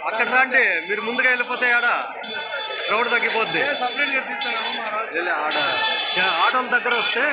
అక్కడ రండి, మీరు ముందుగా వెళ్ళిపోతే ఆడ రోడ్డు తగ్గిపోద్ది. ఆడ ఆటోల దగ్గర వస్తే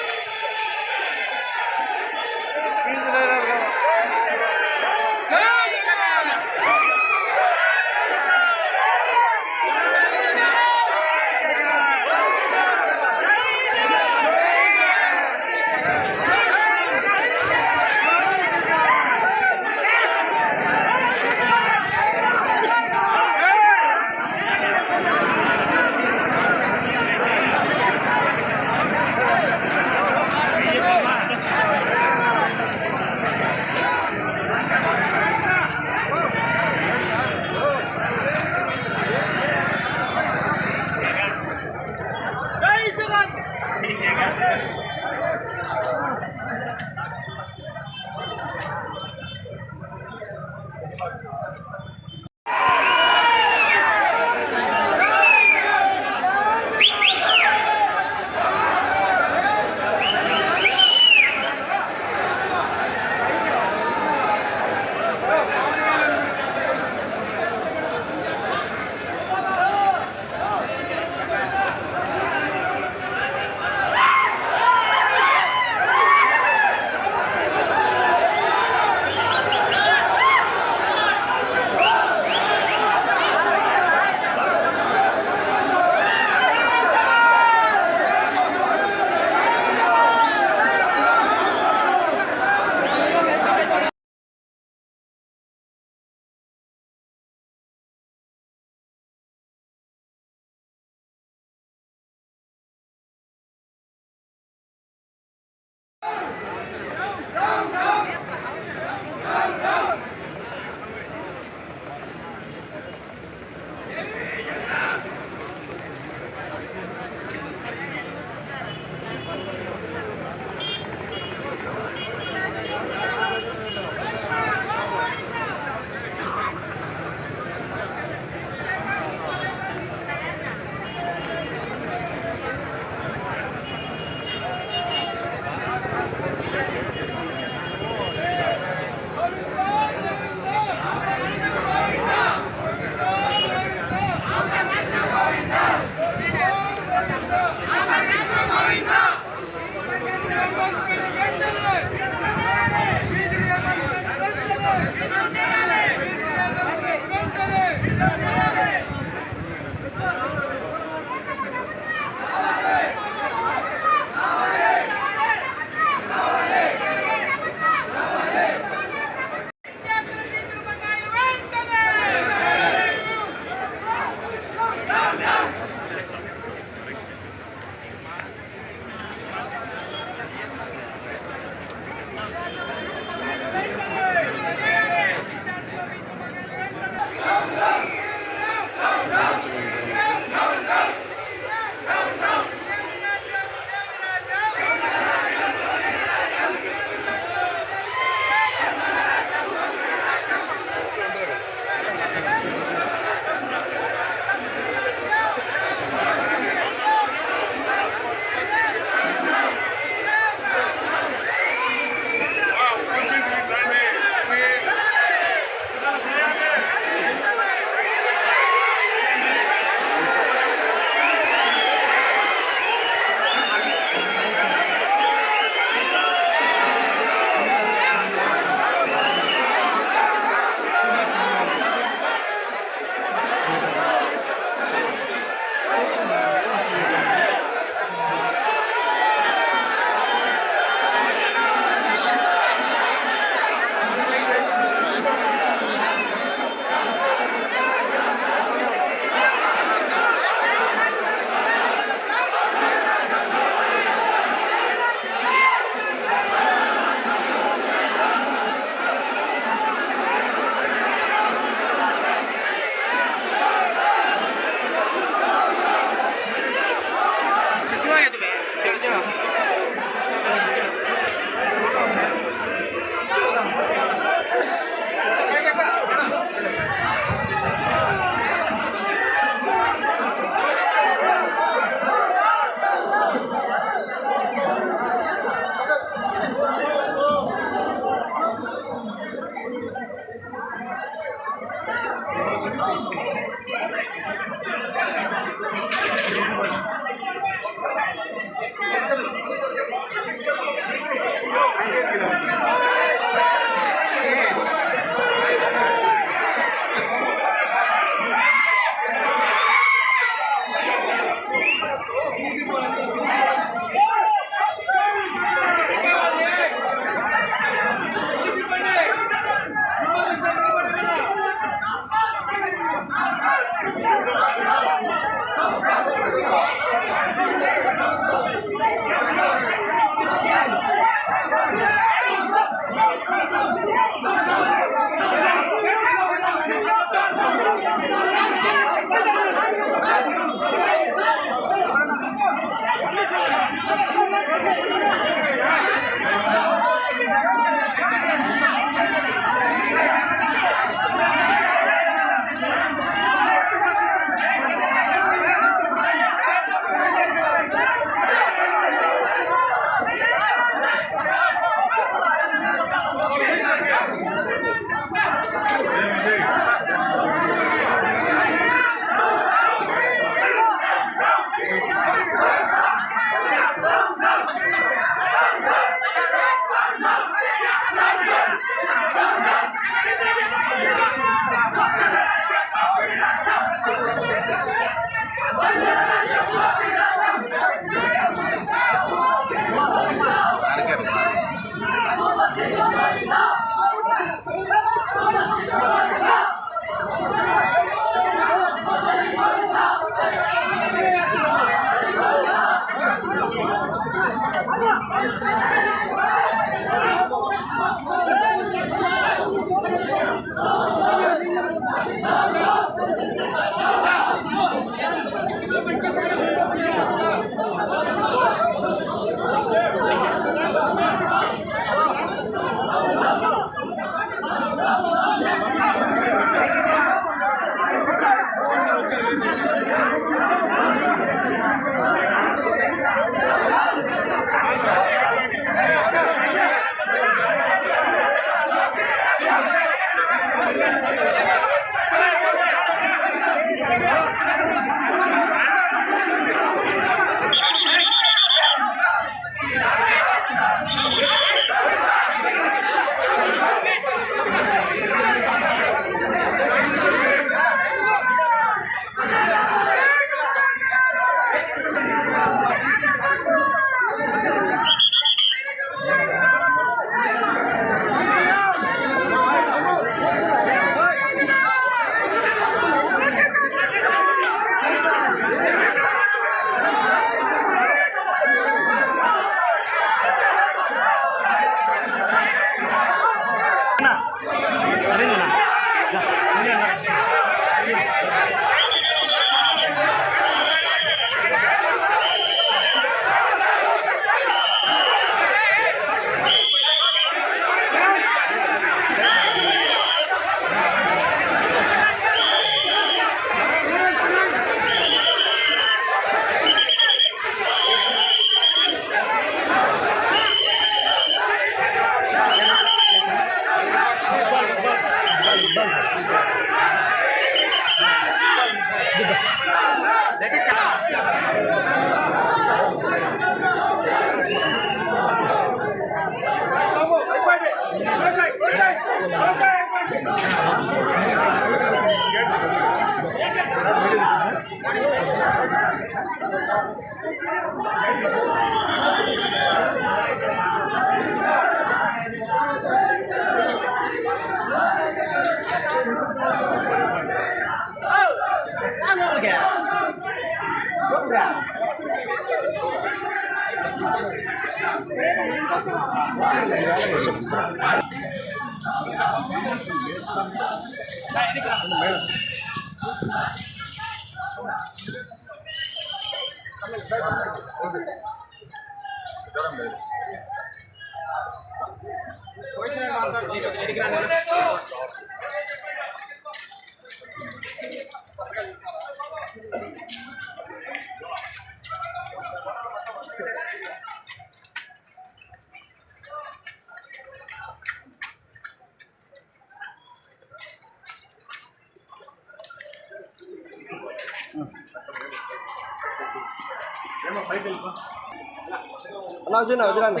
అలా వచ్చినా వదిలాను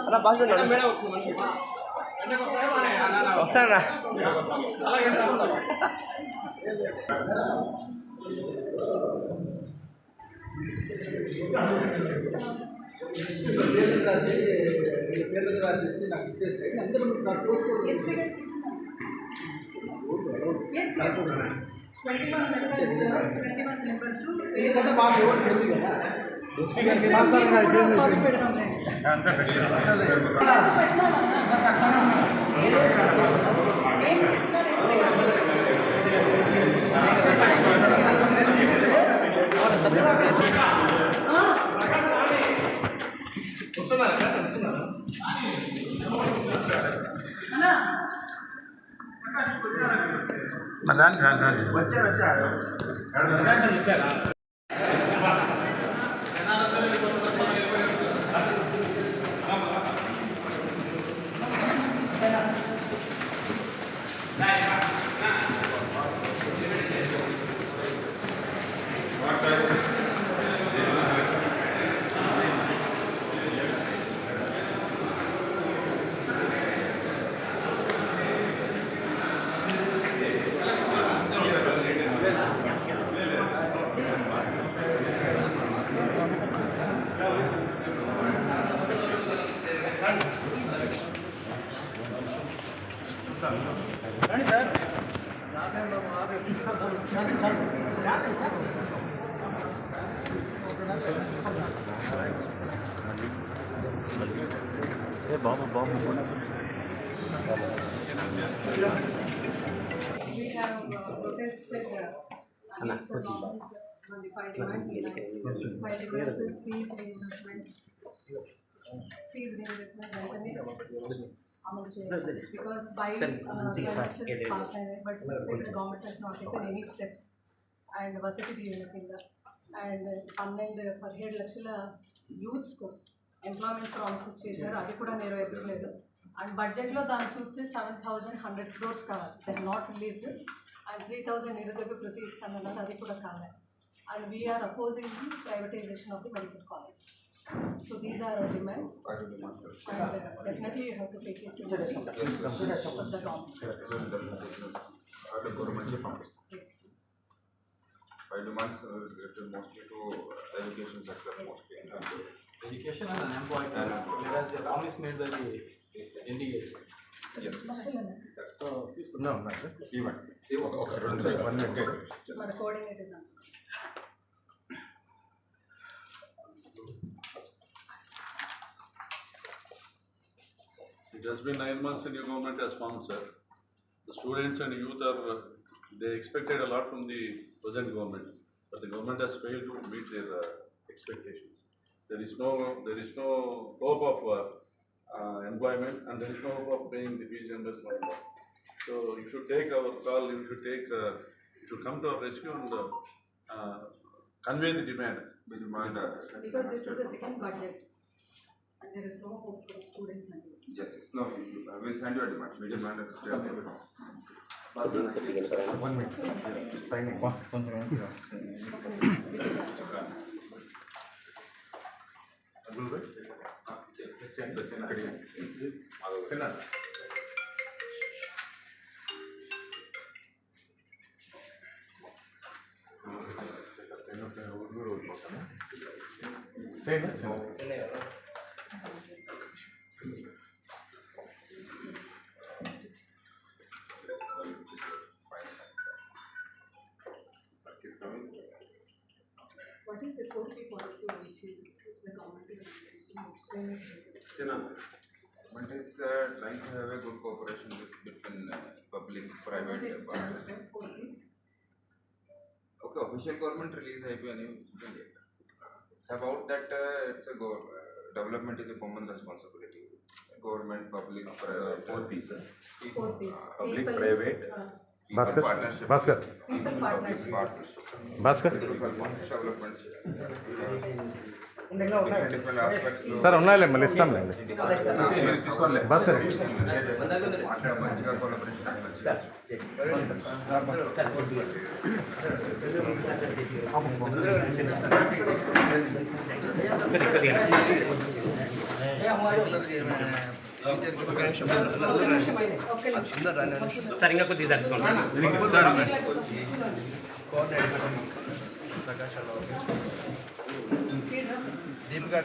అలా బాగా వస్తానా రాసేసి నాకు ఇచ్చేస్తే అందరూ నాకు పోసుకోండి 21 members ఎందుకంటే మాకు ఎవరు తెలియదు కదా ఎస్పీ గారికి We have protested against the government on the 5 demands. 5 demands is fees reimbursement. Fees reimbursement because by trimesters pass, but still the government has not taken any steps. And vasati దీవెన కింద and 17 లక్షల youths కు employment promises చేశారు, అది కూడా నెరవేర్చలేదు. And బడ్జెట్లో దాన్ని చూస్తే 7,100 crores కావాలి, they are not released. And 3,000 నిరుద్యోగ వృత్తి ఇస్తానన్నారు, అది కూడా కావాలి. And we are opposing the privatisation of the medical colleges. So these are our demands and definitely you have to take it to the government. By demands related mostly to education sector, mostly education and unemployment, whereas the promise made by the NDA. yes. So No, even okay. మన coordinators It has been 9 months the new government has formed, sir. The students and youth are, they expected a lot from the present government, but the government has failed to meet their expectations. There is no hope of employment, and there is no hope of paying the fees reimbursement. So you should take our call, you should come to our rescue and convey the demand. Because this is the second budget and there is no hope for students and youth. Yes, no, we'll send you a demand. We demand at the state level. What is the 4P policy which is the government is explain it? Government is trying to have a good cooperation between public, private. What stands for 4P? Okay, official government release it's about that it's a development is a common responsibility. Government, public, private. 4 P's. 4P. Public, People, private. People partnership. people partnership. Development. Different aspects. Sir ఉన్నాయిలే మళ్ళీ ఇస్తాం లేదు తీసుకోలే బస్ sir మంచిగా collaboration sir ఇంకా కొద్దిగా దీపికా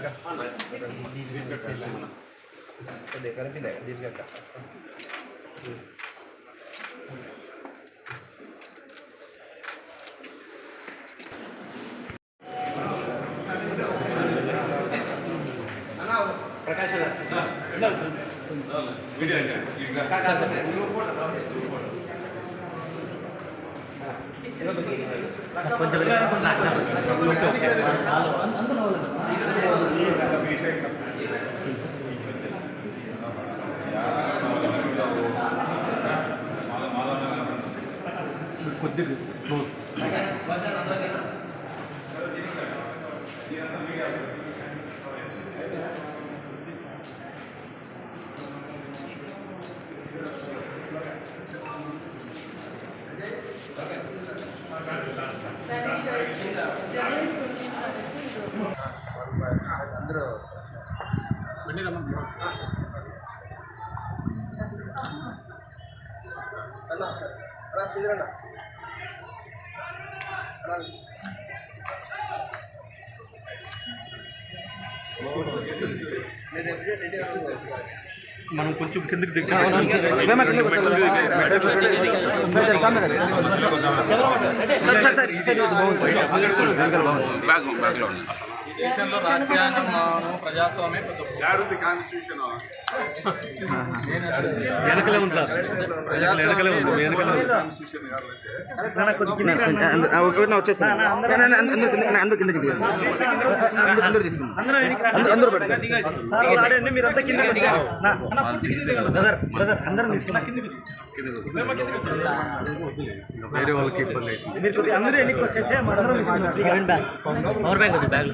దీపికా కొద్దిగా క్లోజ్ అందరూ అన్నా అన్నా కుదిరన్నా మనం కొంచెం కిందకి దేశంలో రాజ్యాంగం ప్రజాస్వామ్యం వెనకలే ఉంది సార్ వెనకలే ఉంది వచ్చేసి అందరూ కిందకి అందరూ తీసుకున్నాం అందరూ మీరంతా కిందకి వచ్చారు అందరం తీసుకున్నా వేరే వాళ్ళకి ఇబ్బంది అవుతుంది మీరు కొద్దిగా అందరూ ఎన్నికి వస్తే మనందరం తీసుకున్నాం పవర్ బ్యాంక్ ఉంది బ్యాగ్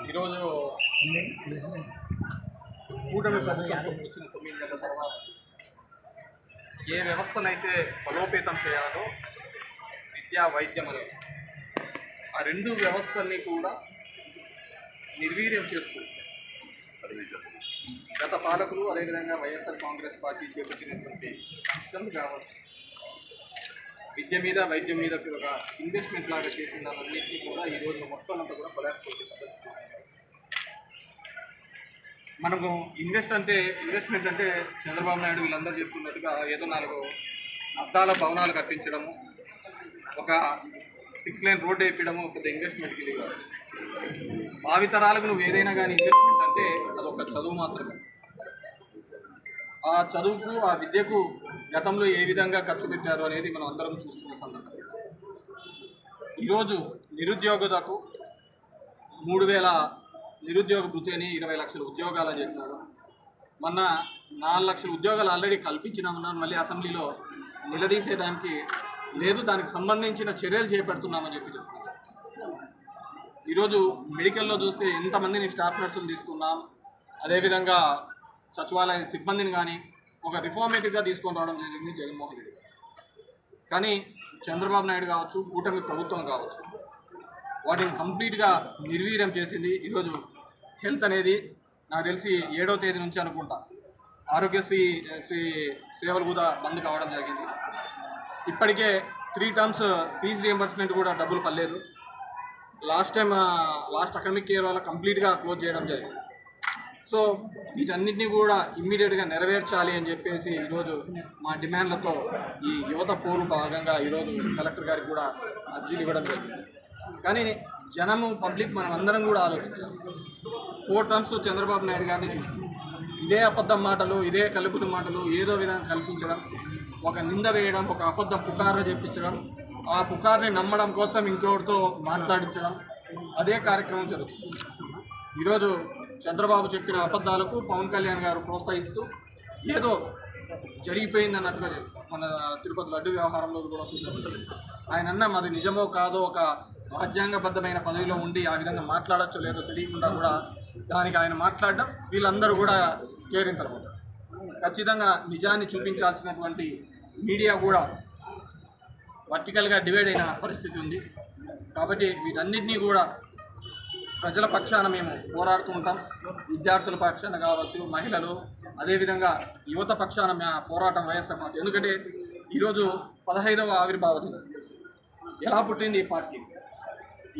ఈరోజు కూటమి ప్రభుత్వం వచ్చిన 9 నెలల తర్వాత ఏ వ్యవస్థనైతే బలోపేతం చేయాలో విద్యా వైద్యములు ఆ రెండు వ్యవస్థల్ని కూడా నిర్వీర్యం చేస్తూ గత పాలకులు అదేవిధంగా వైఎస్ఆర్ కాంగ్రెస్ పార్టీ చేపట్టినటువంటి సంస్కరణలు కావచ్చు విద్య మీద వైద్యం మీద ఒక ఇన్వెస్ట్మెంట్ లాగా చేసిన దాన్నింటినీ కూడా ఈ రోజు మొత్తం అంతా కూడా కొలాప్స్ చేసే పద్ధతి చూస్తున్నాం. మనకు ఇన్వెస్ట్మెంట్ అంటే చంద్రబాబు నాయుడు వీళ్ళందరూ చెప్తున్నట్టుగా ఏదో 4 అద్దాల భవనాలు కట్టించడము, ఒక 6 లేన్ రోడ్డు వేయించడము పెద్ద ఇన్వెస్ట్మెంట్కి ఇది భావితరాలకు నువ్వు ఏదైనా కానీ ఇన్వెస్ట్మెంట్ అంటే అదొక చదువు మాత్రమే. ఆ చదువుకు ఆ విద్యకు గతంలో ఏ విధంగా ఖర్చు పెట్టారు అనేది మనం అందరం చూస్తున్న సందర్భం. ఈరోజు నిరుద్యోగులకు 3000 నిరుద్యోగ భృతి అని 20 లక్షల ఉద్యోగాలు అని చెప్పినారు. మొన్న 4 లక్షల ఉద్యోగాలు ఆల్రెడీ కల్పించినామన్నారు. మళ్ళీ అసెంబ్లీలో నిలదీసేదానికి లేదు, దానికి సంబంధించిన చర్యలు చేపడుతున్నామని చెప్పి చెప్తున్నారు. ఈరోజు మెడికల్లో చూస్తే ఎంతమందిని స్టాఫ్ నర్సులు తీసుకున్నాం, అదేవిధంగా సచివాలయ సిబ్బందిని కానీ ఒక రిఫార్మేటివ్గా తీసుకొని రావడం జరిగింది జగన్మోహన్ రెడ్డి గారు. కానీ చంద్రబాబు నాయుడు కావచ్చు, కూటమి ప్రభుత్వం కావచ్చు, వాటిని కంప్లీట్గా నిర్వీర్యం చేసింది. ఈరోజు హెల్త్ అనేది నాకు తెలిసి 7వ తేదీ నుంచి అనుకుంటా ఆరోగ్యశ్రీ సేవలు కూడా బంద్ కావడం జరిగింది. ఇప్పటికే 3 టర్మ్స్ ఫీజు రియంబర్స్మెంట్ కూడా డబ్బులు పడలేదు. లాస్ట్ అకాడమిక్ ఇయర్ వల్ల కంప్లీట్గా క్లోజ్ చేయడం జరిగింది. సో వీటన్నిటిని కూడా ఇమ్మీడియట్గా నెరవేర్చాలి అని చెప్పేసి ఈరోజు మా డిమాండ్లతో ఈ యువత పోరు భాగంగా ఈరోజు కలెక్టర్ గారికి కూడా అర్జీలు ఇవ్వడం జరిగింది. కానీ జనము పబ్లిక్ మనం అందరం కూడా ఆలోచించాలి. 4 టర్మ్స్ చంద్రబాబు నాయుడు గారిని చూస్తున్నాం. ఇదే అబద్ధం మాటలు, ఇదే కలుపులు మాటలు, ఏదో విధంగా కల్పించడం, ఒక నింద వేయడం, ఒక అబద్ధం పుకార్లు చెప్పించడం, ఆ పుకార్ని నమ్మడం కోసం ఇంకొకరితో మాట్లాడించడం, అదే కార్యక్రమం జరుగుతుంది. ఈరోజు చంద్రబాబు చెప్పిన అబద్ధాలకు పవన్ కళ్యాణ్ గారు ప్రోత్సహిస్తూ ఏదో జరిగిపోయింది అన్నట్టుగా చేస్తారు. మన తిరుపతి లడ్డు వ్యవహారంలో కూడా చూసినప్పుడు ఆయన అన్న అది నిజమో కాదో, ఒక రాజ్యాంగబద్ధమైన పదవిలో ఉండి ఆ విధంగా మాట్లాడచ్చో లేదో తెలియకుండా కూడా దానికి ఆయన మాట్లాడడం వీళ్ళందరూ కూడా కేరింతలవుతారు. ఖచ్చితంగా నిజాన్ని చూపించాల్సినటువంటి మీడియా కూడా వర్టికల్గా డివైడ్ అయిన పరిస్థితి ఉంది. కాబట్టి వీటన్నిటినీ కూడా ప్రజల పక్షాన మేము పోరాడుతూ ఉంటాం. విద్యార్థుల పక్షాన కావచ్చు, మహిళలు, అదేవిధంగా యువత పక్షాన మా పోరాటం వైఎస్ఆర్ పార్టీ. ఎందుకంటే ఈరోజు 15వ ఆవిర్భావ దినం. ఎలా పుట్టింది ఈ పార్టీ?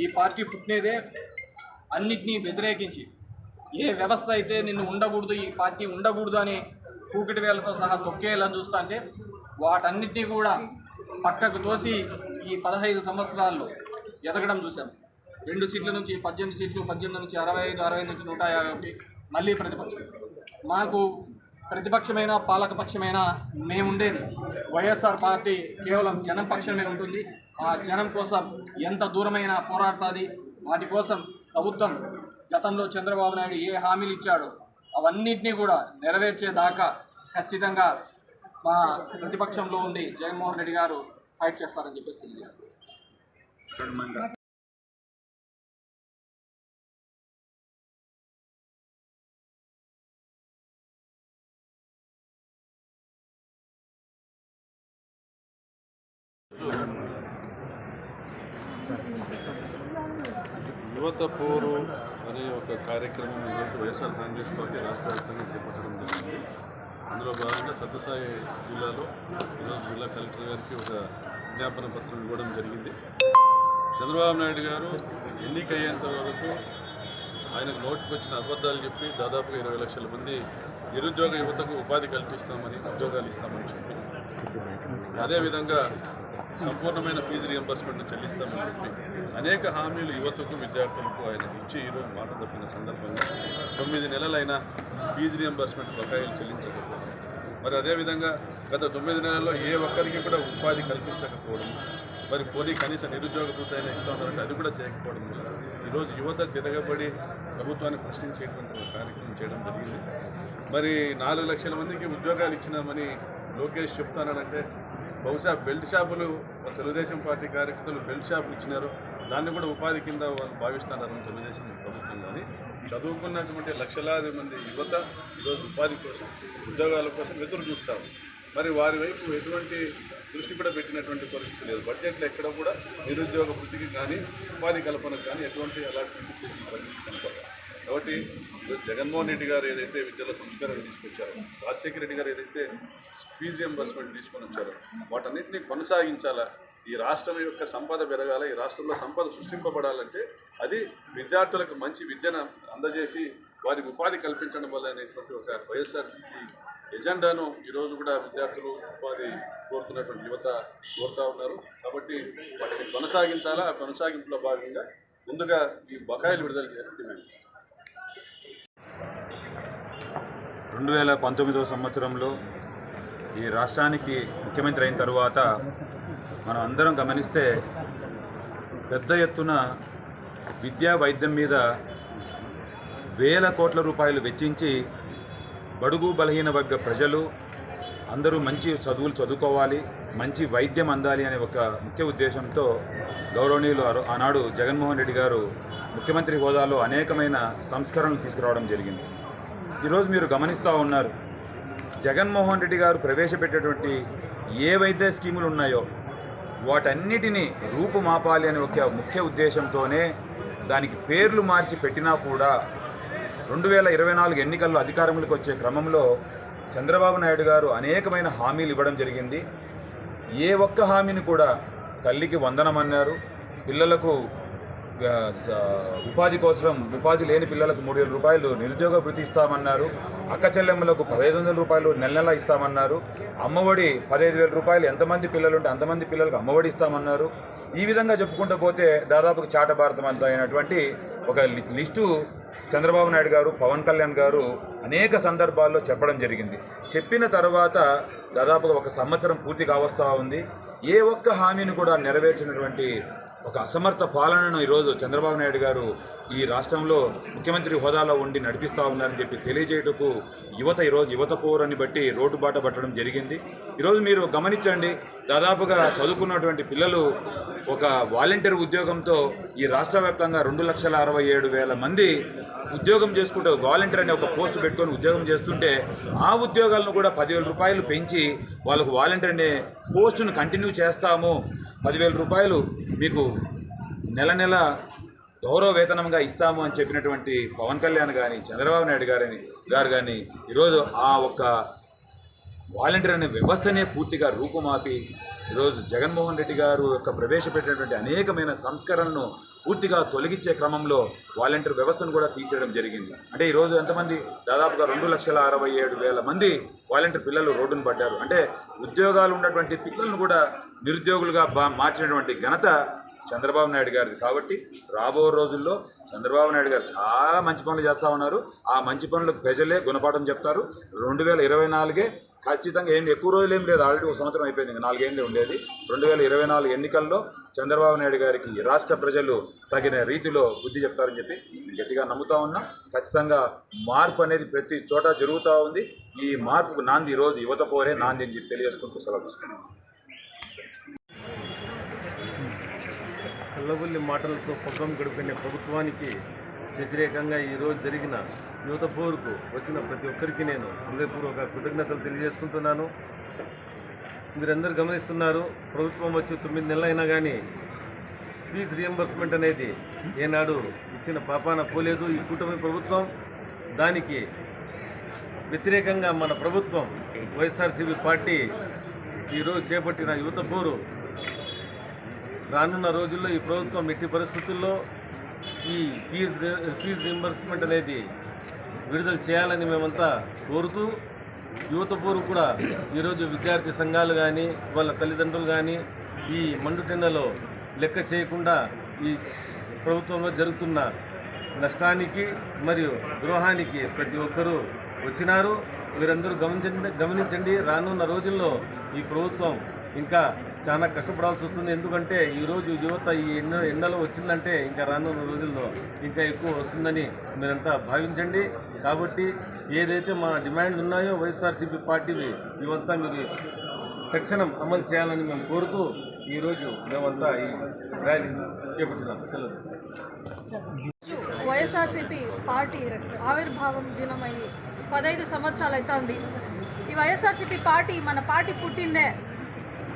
ఈ పార్టీ పుట్టినదే అన్నిటినీ వ్యతిరేకించి, ఏ వ్యవస్థ అయితే నిన్ను ఉండకూడదు, ఈ పార్టీ ఉండకూడదు అని కూకిటి వేలతో సహా తొక్కేయాలని చూస్తా అంటే వాటన్నిటినీ కూడా పక్కకు తోసి ఈ 15 సంవత్సరాల్లో ఎదగడం చూశాం. 2 సీట్ల నుంచి 18 సీట్లు, 18 నుంచి 65, 60 నుంచి 151, మళ్ళీ ప్రతిపక్షం. మాకు ప్రతిపక్షమైన పాలకపక్షమైన మేముండేది వైఎస్ఆర్ పార్టీ కేవలం జనం పక్షమే ఉంటుంది. ఆ జనం కోసం ఎంత దూరమైనా పోరాడుతుంది. వాటి కోసం ప్రభుత్వం గతంలో చంద్రబాబు నాయుడు ఏ హామీలు ఇచ్చాడో అవన్నింటినీ కూడా నెరవేర్చేదాకా ఖచ్చితంగా మా ప్రతిపక్షంలో ఉండి జగన్మోహన్ రెడ్డి గారు ఫైట్ చేస్తారని చెప్పేసి తెలియజేస్తారు. యువత పోరు అనే ఒక కార్యక్రమం ఈరోజు వైఎస్ఆర్ కాంగ్రెస్ పార్టీ రాష్ట్ర వ్యాప్తంగా చేపట్టడం జరిగింది. అందులో భాగంగా సత్యసాయి జిల్లాలో ఈరోజు జిల్లా కలెక్టర్ గారికి ఒక విజ్ఞాపన పత్రం ఇవ్వడం జరిగింది. చంద్రబాబు నాయుడు గారు ఎన్నికయ్యేంత వరకు ఆయనకు నోటికి వచ్చిన అబద్ధాలు చెప్పి దాదాపుగా 20 లక్షల మంది నిరుద్యోగ యువతకు ఉపాధి కల్పిస్తామని, ఉద్యోగాలు ఇస్తామని చెప్పి, అదేవిధంగా సంపూర్ణమైన ఫీజు రియంబర్స్మెంట్ చెల్లిస్తామని చెప్పి అనేక హామీలు యువతకు, విద్యార్థులకు ఆయన ఇచ్చి ఈరోజు మాట తప్పిన సందర్భంగా 9 నెలలైనా ఫీజు రియంబర్స్మెంట్ బకాయిలు చెల్లించకపోవడం, మరి అదేవిధంగా గత 9 నెలల్లో ఏ ఒక్కరికి కూడా ఉపాధి కల్పించకపోవడం, మరి పోనీ కనీస నిరుద్యోగ భృతి అయినా ఇస్తామన్నారంటే అది కూడా చేయకపోవడం వల్ల ఈరోజు యువత తిరగబడి ప్రభుత్వాన్ని ప్రశ్నించేటువంటి ఒక కార్యక్రమం చేయడం జరిగింది. మరి 4 లక్షల మందికి ఉద్యోగాలు ఇచ్చినామని లోకేష్ చెప్తానంటే బహుశా బెల్ట్ షాపులు, తెలుగుదేశం పార్టీ కార్యకర్తలు బెల్ట్ షాపులు ఇచ్చినారు, దాన్ని కూడా ఉపాధి కింద వాళ్ళు భావిస్తున్నారు తెలుగుదేశం ప్రభుత్వం. కానీ చదువుకున్నటువంటి లక్షలాది మంది యువత ఈరోజు ఉపాధి కోసం, ఉద్యోగాల కోసం ఎదురు చూస్తారు. మరి వారి వైపు ఎటువంటి దృష్టి కూడా పెట్టినటువంటి పరిస్థితి లేదు. బడ్జెట్లో ఎక్కడ కూడా నిరుద్యోగ వృత్తికి కానీ, ఉపాధి కల్పనకు కానీ ఎటువంటి అలాంటి పరిస్థితి కనపడదు. కాబట్టి జగన్మోహన్ రెడ్డి గారు ఏదైతే విద్యలో సంస్కరణ తీసుకొచ్చారో, రాజశేఖర రెడ్డి గారు ఏదైతే ఫీజు రియంబర్స్మెంట్ తీసుకొని వచ్చారో వాటన్నిటిని కొనసాగించాలా. ఈ రాష్ట్రం యొక్క సంపద పెరగాల, ఈ రాష్ట్రంలో సంపద సృష్టింపబడాలంటే అది విద్యార్థులకు మంచి విద్యను అందజేసి వారికి ఉపాధి కల్పించడం వల్ల అనేటువంటి ఒక వైఎస్ఆర్సీపీ ఎజెండాను ఈరోజు కూడా విద్యార్థులు, ఉపాధి కోరుతున్నటువంటి యువత కోరుతూ ఉన్నారు. కాబట్టి వాటిని కొనసాగించాలా. ఆ కొనసాగింపులో భాగంగా ముందుగా ఈ బకాయిలు విడుదల చేయాలని డిమాండ్ చేస్తాం. 2019 సంవత్సరంలో ఈ రాష్ట్రానికి ముఖ్యమంత్రి అయిన తరువాత మనం అందరం గమనిస్తే పెద్ద ఎత్తున విద్యా వైద్యం మీద వేల కోట్ల రూపాయలు వెచ్చించి బడుగు బలహీన వర్గ ప్రజలు అందరూ మంచి చదువులు చదువుకోవాలి, మంచి వైద్యం అందాలి అనే ఒక ముఖ్య ఉద్దేశంతో గౌరవనీయులు ఆనాడు జగన్మోహన్ రెడ్డి గారు ముఖ్యమంత్రి హోదాలో అనేకమైన సంస్కరణలు తీసుకురావడం జరిగింది. ఈరోజు మీరు గమనిస్తూ ఉన్నారు, జగన్మోహన్ రెడ్డి గారు ప్రవేశపెట్టేటువంటి ఏ వైద్య స్కీములు ఉన్నాయో వాటన్నిటినీ రూపుమాపాలి అనే ఒక ముఖ్య ఉద్దేశంతోనే దానికి పేర్లు మార్చి పెట్టినా కూడా 2024 ఎన్నికల్లో అధికారంలోకి వచ్చే క్రమంలో చంద్రబాబు నాయుడు గారు అనేకమైన హామీలు ఇవ్వడం జరిగింది. ఏ ఒక్క హామీని కూడా తల్లికి వందనమన్నారు, పిల్లలకు ఉపాధి కోసం ఉపాధి లేని పిల్లలకు 3,000 రూపాయలు నిరుద్యోగ వృత్తి ఇస్తామన్నారు, అక్క చెల్లెమ్మలకు 1,500 రూపాయలు నెల ఇస్తామన్నారు, అమ్మఒడి 15,000 రూపాయలు ఎంతమంది పిల్లలుంటే అంతమంది పిల్లలకు అమ్మఒడి ఇస్తామన్నారు. ఈ విధంగా చెప్పుకుంటూ పోతే దాదాపుగా చాట భారతం అంతా అయినటువంటి ఒక లిస్టు చంద్రబాబు నాయుడు గారు, పవన్ కళ్యాణ్ గారు అనేక సందర్భాల్లో చెప్పడం జరిగింది. చెప్పిన తర్వాత దాదాపుగా 1 సంవత్సరం పూర్తి కావస్తూ ఉంది. ఏ ఒక్క హామీని కూడా నెరవేర్చినటువంటి ఒక అసమర్థ పాలనను ఈరోజు చంద్రబాబు నాయుడు గారు ఈ రాష్ట్రంలో ముఖ్యమంత్రి హోదాలో ఉండి నడిపిస్తూ ఉన్నారని చెప్పి తెలియజేయటకు ఈరోజు యువత పోరని బట్టి రోడ్డు బాట పట్టడం జరిగింది. ఈరోజు మీరు గమనించండి, దాదాపుగా చదువుకున్నటువంటి పిల్లలు ఒక వాలంటీర్ ఉద్యోగంతో ఈ రాష్ట్ర వ్యాప్తంగా 2,67,000 మంది ఉద్యోగం చేసుకుంటూ వాలంటీర్ అనే ఒక పోస్ట్ పెట్టుకొని ఉద్యోగం చేస్తుంటే ఆ ఉద్యోగాలను కూడా 10,000 రూపాయలు పెంచి వాళ్ళకు వాలంటీర్ అనే పోస్టును కంటిన్యూ చేస్తాము, 10,000 రూపాయలు మీకు నెల గౌరవ వేతనంగా ఇస్తాము అని చెప్పినటువంటి పవన్ కళ్యాణ్ కానీ చంద్రబాబు నాయుడు గారు కానీ ఈరోజు ఆ ఒక్క వాలంటీర్ అనే వ్యవస్థనే పూర్తిగా రూపుమాపి ఈరోజు జగన్మోహన్ రెడ్డి గారు యొక్క ప్రవేశపెట్టినటువంటి అనేకమైన సంస్కరణలను పూర్తిగా తొలగించే క్రమంలో వాలంటీర్ వ్యవస్థను కూడా తీసేయడం జరిగింది. అంటే ఈరోజు ఎంతమంది దాదాపుగా 2,67,000 మంది వాలంటీర్ పిల్లలు రోడ్డును పడ్డారు. అంటే ఉద్యోగాలు ఉన్నటువంటి పిల్లలను కూడా నిరుద్యోగులుగా మార్చినటువంటి ఘనత చంద్రబాబు నాయుడు గారిది. కాబట్టి రాబో రోజుల్లో చంద్రబాబు నాయుడు గారు చాలా మంచి పనులు చేస్తూ ఉన్నారు. ఆ మంచి పనులకు ప్రజలే గుణపాఠం చెప్తారు. 2024 ఖచ్చితంగా ఎక్కువ రోజులు ఏం లేదు, ఆల్రెడీ 1 సంవత్సరం అయిపోయింది, ఇంకా 4 ఏళ్ళు ఉండేది. 2024 ఎన్నికల్లో చంద్రబాబు నాయుడు గారికి రాష్ట్ర ప్రజలు తగిన రీతిలో బుద్ధి చెప్తారని చెప్పి గట్టిగా నమ్ముతా ఉన్నాం. ఖచ్చితంగా మార్పు అనేది ప్రతి చోట జరుగుతూ ఉంది. ఈ మార్పుకు నాంది ఈరోజు యువత పోరే నాంది అని చెప్పి తెలియజేసుకుంటూ సెలవు తీసుకున్నాం. కల్లబుల్లి మాటలతో పబ్బం గడిపిన ప్రభుత్వానికి వ్యతిరేకంగా ఈరోజు జరిగిన యువత పోరుకు వచ్చిన ప్రతి ఒక్కరికి నేను హృదయపూర్వక కృతజ్ఞతలు తెలియజేసుకుంటున్నాను. మీరందరూ గమనిస్తున్నారు, ప్రభుత్వం వచ్చి 9 నెలలు అయినా కానీ ఫీజు రియంబర్స్మెంట్ అనేది ఏనాడు ఇచ్చిన పాపాన పోలేదు. ఈ కూటమి ప్రభుత్వం దానికి వ్యతిరేకంగా మన ప్రభుత్వం వైఎస్ఆర్సీపీ పార్టీ ఈరోజు చేపట్టిన యువత పోరు రానున్న రోజుల్లో ఈ ప్రభుత్వం ఎట్టి పరిస్థితుల్లో ఈ ఫీజు రింబర్స్మెంట్ అనేది విడుదల చేయాలని మేమంతా కోరుతూ యువత పోరు కూడా ఈరోజు విద్యార్థి సంఘాలు కానీ వాళ్ళ తల్లిదండ్రులు కానీ ఈ మండుటెండలో లెక్క చేయకుండా ఈ ప్రభుత్వంలో జరుగుతున్న నష్టానికి మరియు ద్రోహానికి ప్రతి ఒక్కరూ వచ్చినారు. మీరందరూ గమనించండి, రానున్న రోజుల్లో ఈ ప్రభుత్వం ఇంకా చాలా కష్టపడాల్సి వస్తుంది. ఎందుకంటే ఈరోజు యువత ఈ ఎండలో వచ్చిందంటే ఇంకా రానున్న రోజుల్లో ఇంకా ఎక్కువ వస్తుందని మీరంతా భావించండి. కాబట్టి ఏదైతే మా డిమాండ్లు ఉన్నాయో వైఎస్ఆర్సీపీ పార్టీవి ఇవంతా మీకు తక్షణం అమలు చేయాలని మేము కోరుతూ ఈరోజు మేమంతా ఈ ర్యాలీ చేపట్టినాం. సెలవు. వైఎస్ఆర్సీపీ పార్టీ ఆవిర్భావం దినమై 15 సంవత్సరాలు అవుతుంది. ఈ వైఎస్ఆర్సీపీ పార్టీ మన పార్టీ పుట్టిందే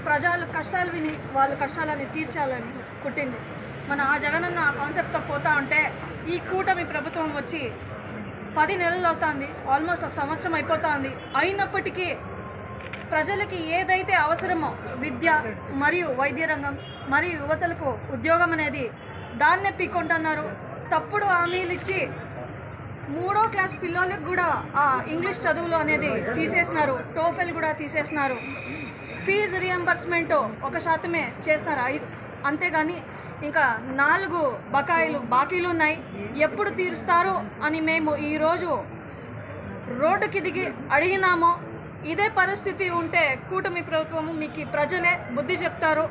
ప్రజలు కష్టాలు విని వాళ్ళ కష్టాలని తీర్చాలని పుట్టింది. మన ఆ జగనన్న కాన్సెప్ట్తో పోతా ఉంటే ఈ కూటమి ప్రభుత్వం వచ్చి 10 నెలలు అవుతుంది, ఆల్మోస్ట్ 1 సంవత్సరం అయిపోతుంది. అయినప్పటికీ ప్రజలకి ఏదైతే అవసరమో విద్య మరియు వైద్య రంగం మరియు యువతలకు ఉద్యోగం అనేది దాన్నే పీక్కుంటున్నారు. తప్పుడు హామీలు ఇచ్చి 3వ క్లాస్ పిల్లలకు కూడా ఇంగ్లీష్ చదువులు అనేది తీసేసినారు, టోఫెల్ కూడా తీసేసినారు. ఫీజు రియంబర్స్మెంట్ 1% చేస్తున్నారు. అంతేగాని ఇంకా 4 బాకీలు ఉన్నాయి, ఎప్పుడు తీరుస్తారు అని మేము ఈరోజు రోడ్డుకి దిగి అడిగినాము. ఇదే పరిస్థితి ఉంటే కూటమి ప్రభుత్వము మీకు ప్రజలే బుద్ధి చెప్తారు,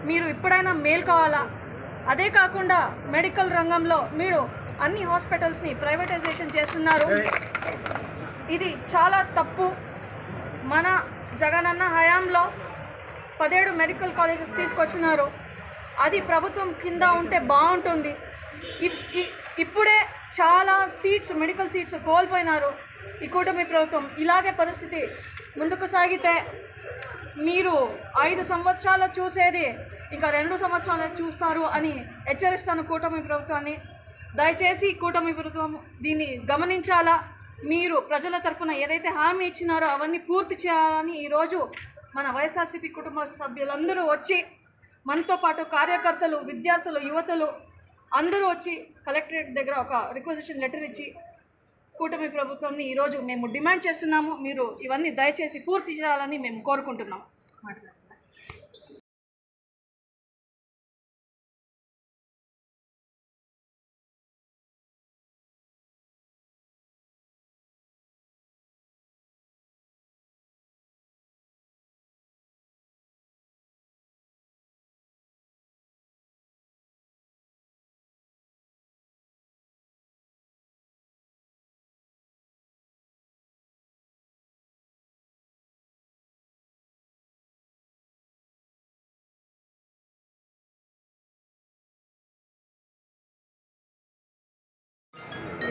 మీరు ఇప్పుడైనా మేల్కోవాలా. అదే కాకుండా మెడికల్ రంగంలో మీరు అన్ని హాస్పిటల్స్ని ప్రైవేటైజేషన్ చేస్తున్నారు. ఇది చాలా తప్పు. మన జగనన్న హయాంలో 17 మెడికల్ కాలేజెస్ తీసుకొచ్చినారు. అది ప్రభుత్వం కింద ఉంటే బాగుంటుంది. ఇప్పుడే చాలా మెడికల్ సీట్స్ కోల్పోయినారు ఈ కూటమి ప్రభుత్వం. ఇలాగే పరిస్థితి ముందుకు సాగితే మీరు 5 సంవత్సరాలు చూసేది ఇంకా 2 సంవత్సరాలు చూస్తారు అని హెచ్చరిస్తాను కూటమి ప్రభుత్వాన్ని. దయచేసి కూటమి ప్రభుత్వం దీన్ని గమనించాలా. మీరు ప్రజల తరపున ఏదైతే హామీ ఇచ్చినారో అవన్నీ పూర్తి చేయాలని ఈరోజు మన వైఎస్ఆర్సీపీ కుటుంబ సభ్యులందరూ వచ్చి, మనతో పాటు కార్యకర్తలు, విద్యార్థులు, యువతలు అందరూ వచ్చి కలెక్టరేట్ దగ్గర ఒక రిక్వెజిషన్ లెటర్ ఇచ్చి కూటమి ప్రభుత్వాన్ని ఈరోజు మేము డిమాండ్ చేస్తున్నాము. మీరు ఇవన్నీ దయచేసి పూర్తి చేయాలని మేము కోరుకుంటున్నాం.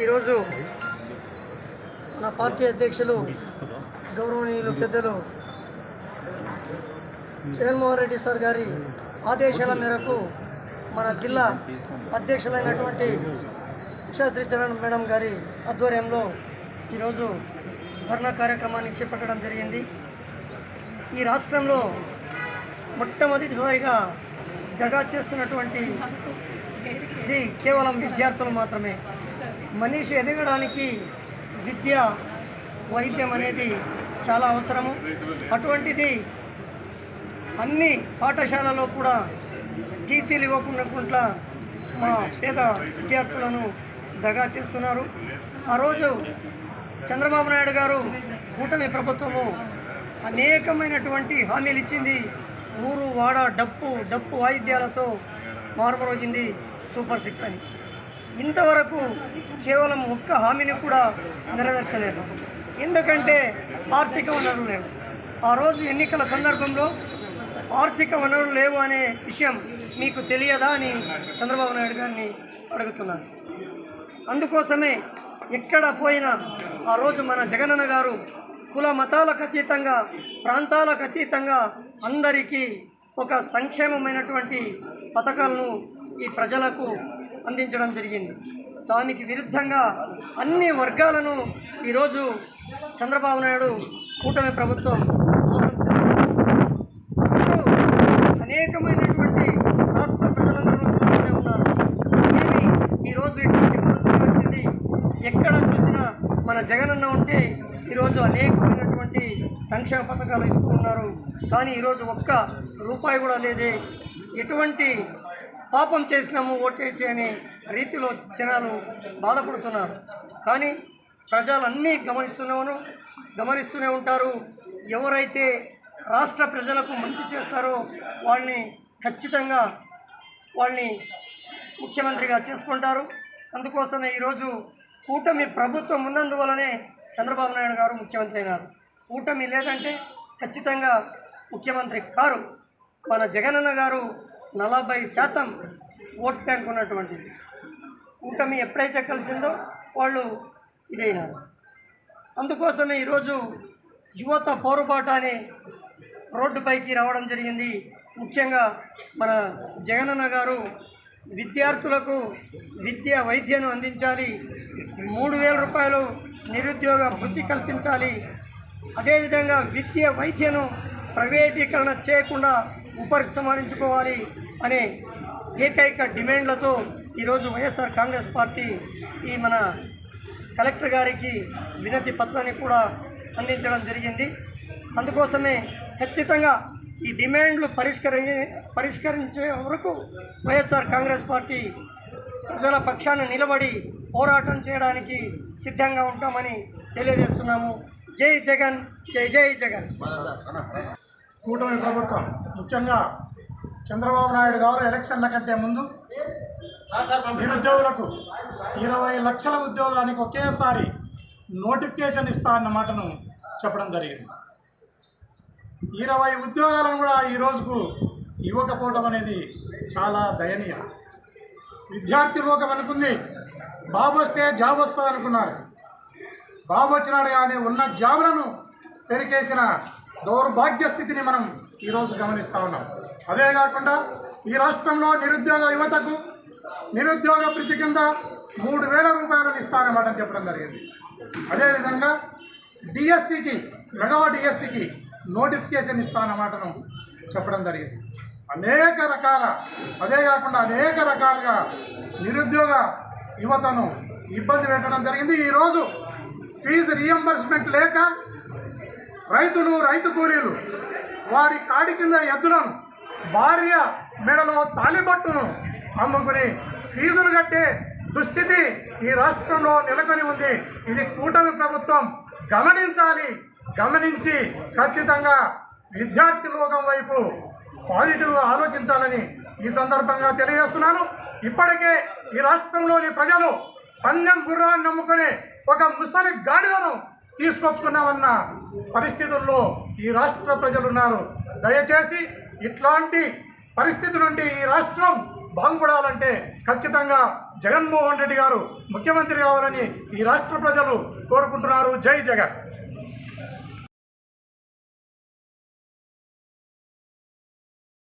ఈరోజు మన పార్టీ అధ్యక్షులు గౌరవనీయులు పెద్దలు జగన్మోహన్ రెడ్డి సార్ గారి ఆదేశాల మేరకు మన జిల్లా అధ్యక్షులైనటువంటి ఉషాశ్రీ చరణ్ మేడం గారి ఆధ్వర్యంలో ఈరోజు ధర్నా కార్యక్రమాన్ని చేపట్టడం జరిగింది. ఈ రాష్ట్రంలో మొట్టమొదటిసారిగా దగా చేస్తున్నటువంటి ఇది కేవలం విద్యార్థులు మాత్రమే. మనిషి ఎదగడానికి విద్య, వైద్యం అనేది చాలా అవసరము. అటువంటిది అన్ని పాఠశాలలో కూడా టీసీలు ఇవ్వకుండా మా పేద విద్యార్థులను దగా చేస్తున్నారు. ఆ రోజు చంద్రబాబు నాయుడు గారు కూటమి ప్రభుత్వము అనేకమైనటువంటి హామీలు ఇచ్చింది. ఊరు వాడ డప్పు వాయిద్యాలతో మారుమరోగింది సూపర్ 6 అని. ఇంతవరకు కేవలం ఒక్క హామీని కూడా నెరవేర్చలేదు. ఎందుకంటే ఆర్థిక వనరులు లేవు. ఆ రోజు ఎన్నికల సందర్భంలో ఆర్థిక వనరులు లేవు అనే విషయం మీకు తెలియదా అని చంద్రబాబు నాయుడు గారిని అడుగుతున్నాను. అందుకోసమే ఎక్కడ పోయినా ఆ రోజు మన జగనన్న గారు కుల మతాలకు అతీతంగా, ప్రాంతాలకు అతీతంగా అందరికీ ఒక సంక్షేమమైనటువంటి పథకాలను ఈ ప్రజలకు అందించడం జరిగింది. దానికి విరుద్ధంగా అన్ని వర్గాలను ఈరోజు చంద్రబాబు నాయుడు కూటమి ప్రభుత్వం మోసం చేస్తుంది. అనేకమైనటువంటి రాష్ట్ర ప్రజలందరూ చూస్తూనే ఉన్నారు. ఏమి ఈరోజు ఇటువంటి పరిస్థితి వచ్చింది? ఎక్కడ చూసినా మన జగనన్న ఉంటే ఈరోజు అనేకమైనటువంటి సంక్షేమ పథకాలు ఇస్తూ ఉన్నారు. కానీ ఈరోజు ఒక్క రూపాయి కూడా లేదే. ఎటువంటి పాపం చేసినాము ఓటేసి అనే రీతిలో జనాలు బాధపడుతున్నారు. కానీ ప్రజలన్నీ గమనిస్తూనే ఉంటారు. ఎవరైతే రాష్ట్ర ప్రజలకు మంచి చేస్తారో ఖచ్చితంగా వాళ్ళని ముఖ్యమంత్రిగా చేసుకుంటారు. అందుకోసమే ఈరోజు కూటమి ప్రభుత్వం ఉన్నందువలనే చంద్రబాబు నాయుడు గారు ముఖ్యమంత్రి అయినారు. కూటమి లేదంటే ఖచ్చితంగా ముఖ్యమంత్రి కారు. మన జగనన్న గారు 40% ఓట్ బ్యాంక్ ఉన్నటువంటిది. కూటమి ఎప్పుడైతే కలిసిందో వాళ్ళు ఇదైనారు. అందుకోసమే ఈరోజు యువత పోరుబాట అనే రోడ్డుపైకి రావడం జరిగింది. ముఖ్యంగా మన జగనన్న గారు విద్యార్థులకు విద్య వైద్యను అందించాలి, 3000 రూపాయలు నిరుద్యోగ వృత్తి కల్పించాలి, అదేవిధంగా విద్య వైద్యను ప్రైవేటీకరణ చేయకుండా ఉపసంహరించుకోవాలి అనే ఏకైక డిమాండ్లతో ఈరోజు వైఎస్ఆర్ కాంగ్రెస్ పార్టీ ఈ మన కలెక్టర్ గారికి వినతి పత్రాన్ని కూడా అందించడం జరిగింది. అందుకోసమే ఖచ్చితంగా ఈ డిమాండ్లు పరిష్కరించే వరకు వైఎస్ఆర్ కాంగ్రెస్ పార్టీ ప్రజల పక్షాన నిలబడి పోరాటం చేయడానికి సిద్ధంగా ఉంటామని తెలియజేస్తున్నాము. జై జగన్, జై జై జగన్. కూటమి ప్రభుత్వం ముఖ్యంగా చంద్రబాబు నాయుడు గారు ఎలక్షన్ల కంటే ముందు నిరుద్యోగులకు 20 లక్షల ఉద్యోగానికి ఒకేసారి నోటిఫికేషన్ ఇస్తా అన్న మాటను చెప్పడం జరిగింది. 20 ఉద్యోగాలను కూడా ఈ రోజుకు ఇవ్వకపోవడం అనేది చాలా దయనీయం. విద్యార్థి లోకం అనుకుంది బాబు వస్తే జాబ్ వస్తుంది అనుకున్నారు. బాబు వచ్చినాడు కానీ ఉన్న జాబులను పెరికేసిన దౌర్భాగ్య స్థితిని మనం ఈరోజు గమనిస్తూ ఉన్నాం. అదే కాకుండా ఈ రాష్ట్రంలో నిరుద్యోగ యువతకు నిరుద్యోగ భృతి కింద 3,000 రూపాయలను ఇస్తానమాట చెప్పడం జరిగింది. అదేవిధంగా డిఎస్సికి మెగా డిఎస్సికి నోటిఫికేషన్ ఇస్తానమాటను చెప్పడం జరిగింది. అనేక రకాలుగా నిరుద్యోగ యువతను ఇబ్బంది పెట్టడం జరిగింది. ఈరోజు ఫీజు రీఎంబర్స్మెంట్ లేక రైతు కూలీలు వారి కాడి కింద ఎద్దులను భార్య మెడలో తాలిబట్టును అమ్ముకుని ఫీజులు కట్టే దుస్థితి ఈ రాష్ట్రంలో నెలకొని ఉంది. ఇది కూటమి ప్రభుత్వం గమనించి ఖచ్చితంగా విద్యార్థి లోకం వైపు పాజిటివ్గా ఆలోచించాలని ఈ సందర్భంగా తెలియజేస్తున్నాను. ఇప్పటికే ఈ రాష్ట్రంలోని ప్రజలు పందెం గుర్రాన్ని నమ్ముకుని ఒక ముసలి గాడిదను తీసుకొచ్చుకున్నామన్న పరిస్థితుల్లో ఈ రాష్ట్ర ప్రజలు ఉన్నారు. దయచేసి ఇట్లాంటి పరిస్థితి నుండి ఈ రాష్ట్రం బాగుపడాలంటే ఖచ్చితంగా జగన్మోహన్ రెడ్డి గారు ముఖ్యమంత్రి కావాలని ఈ రాష్ట్ర ప్రజలు కోరుకుంటున్నారు. జై జగన్.